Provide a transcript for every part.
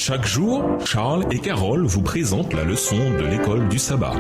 Chaque jour, Charles et Carole vous présentent la leçon de l'école du sabbat.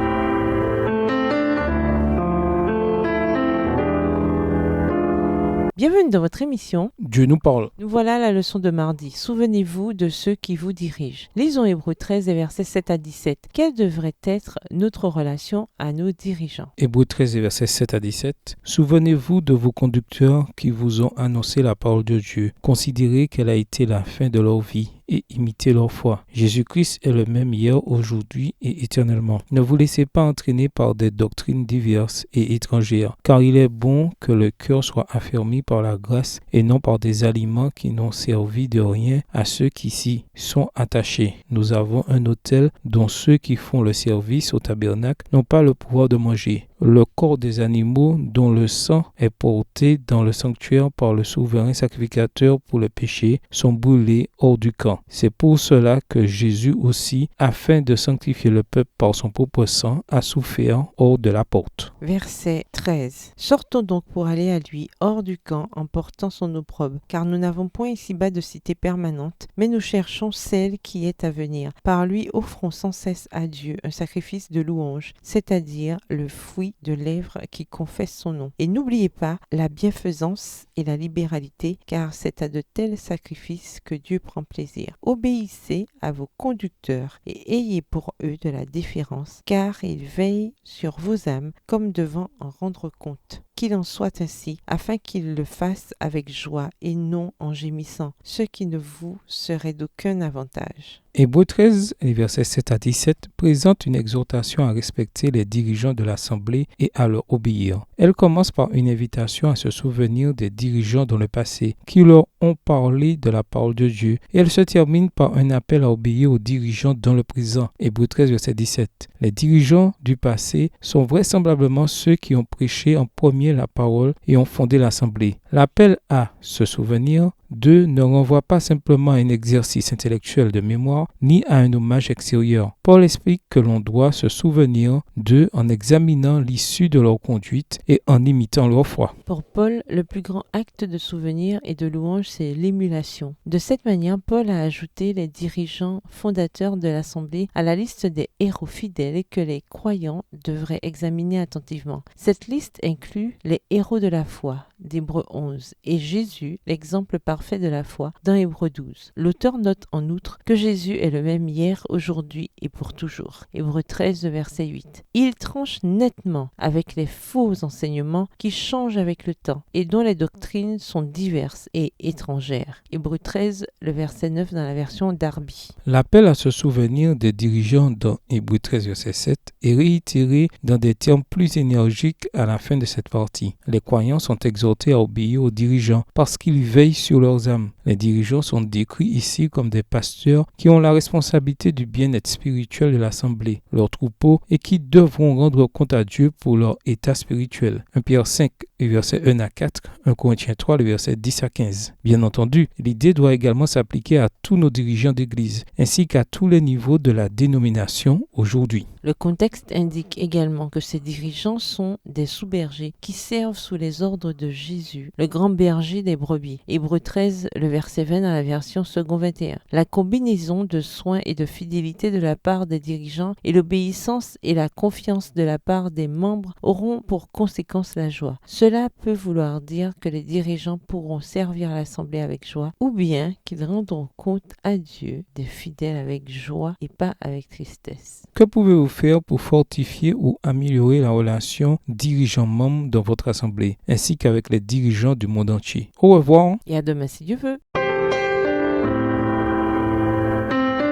Bienvenue dans votre émission. Dieu nous parle. Nous voilà à la leçon de mardi. Souvenez-vous de ceux qui vous dirigent. Lisons Hébreux 13 et versets 7 à 17. Quelle devrait être notre relation à nos dirigeants? Hébreux 13 et versets 7 à 17. Souvenez-vous de vos conducteurs qui vous ont annoncé la parole de Dieu. Considérez quelle a été la fin de leur vie et imitez leur foi. Jésus-Christ est le même hier, aujourd'hui et éternellement. Ne vous laissez pas entraîner par des doctrines diverses et étrangères, car il est bon que le cœur soit affermi par la grâce et non par des aliments qui n'ont servi de rien à ceux qui s'y sont attachés. Nous avons un autel dont ceux qui font le service au tabernacle n'ont pas le pouvoir de manger. Le corps des animaux dont le sang est porté dans le sanctuaire par le souverain sacrificateur pour le péché sont brûlés hors du camp. C'est pour cela que Jésus aussi, afin de sanctifier le peuple par son propre sang, a souffert hors de la porte. Verset 13. Sortons donc pour aller à lui hors du camp en portant son opprobre, car nous n'avons point ici-bas de cité permanente, mais nous cherchons celle qui est à venir. Par lui offrons sans cesse à Dieu un sacrifice de louange, c'est-à-dire le fruit de lèvres qui confessent son nom. Et n'oubliez pas la bienfaisance et la libéralité, car c'est à de tels sacrifices que Dieu prend plaisir. Obéissez à vos conducteurs et ayez pour eux de la déférence, car ils veillent sur vos âmes comme devant en rendre compte. Qu'il en soit ainsi, afin qu'ils le fassent avec joie et non en gémissant, ce qui ne vous serait d'aucun avantage. Hébreux 13, les versets 7 à 17, présente une exhortation à respecter les dirigeants de l'Assemblée et à leur obéir. Elle commence par une invitation à se souvenir des dirigeants dans le passé qui leur ont parlé de la parole de Dieu, et elle se termine par un appel à obéir aux dirigeants dans le présent. Hébreux 13, verset 17. Les dirigeants du passé sont vraisemblablement ceux qui ont prêché en premier la parole et ont fondé l'Assemblée. L'appel à se souvenir d'eux ne renvoie pas simplement à un exercice intellectuel de mémoire ni à un hommage extérieur. Paul explique que l'on doit se souvenir d'eux en examinant l'issue de leur conduite et en imitant leur foi. Pour Paul, le plus grand acte de souvenir et de louange, c'est l'émulation. De cette manière, Paul a ajouté les dirigeants fondateurs de l'Assemblée à la liste des héros fidèles que les croyants devraient examiner attentivement. Cette liste inclut les héros de la foi, d'Hébreux 11, et Jésus, l'exemple parfait de la foi, dans Hébreux 12. L'auteur note en outre que Jésus est le même hier, aujourd'hui et pour toujours. Hébreux 13, verset 8. Il tranche nettement avec les faux enseignements qui changent avec le temps et dont les doctrines sont diverses et étrangères. Hébreux 13, le verset 9 dans la version Darby. L'appel à se souvenir des dirigeants dans Hébreux 13, verset 7 est réitéré dans des termes plus énergiques à la fin de cette partie. Les croyants sont exhortés à obéir aux dirigeants parce qu'ils veillent sur leurs âmes. Les dirigeants sont décrits ici comme des pasteurs qui ont la responsabilité du bien-être spirituel de l'Assemblée, leur troupeau, et qui devront rendre compte à Dieu pour leur état spirituel. 1 Pierre 5, versets 1 à 4, 1 Corinthiens 3, versets 10 à 15. Bien entendu, l'idée doit également s'appliquer à tous nos dirigeants d'Église, ainsi qu'à tous les niveaux de la dénomination aujourd'hui. Le contexte indique également que ces dirigeants sont des sous-bergers qui servent sous les ordres de Jésus, le grand berger des brebis. Hébreux 13, le verset 20 dans la version second 21. La combinaison de soins et de fidélité de la part des dirigeants et l'obéissance et la confiance de la part des membres auront pour conséquence la joie. Cela peut vouloir dire que les dirigeants pourront servir l'Assemblée avec joie, ou bien qu'ils rendront compte à Dieu des fidèles avec joie et pas avec tristesse. Que pouvez-vous faire pour fortifier ou améliorer la relation dirigeant-membre dans votre assemblée, ainsi qu'avec les dirigeants du monde entier? Au revoir. Et à demain si Dieu veut.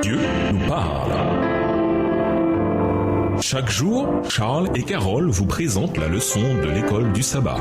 Dieu nous parle. Chaque jour, Charles et Carole vous présentent la leçon de l'école du sabbat.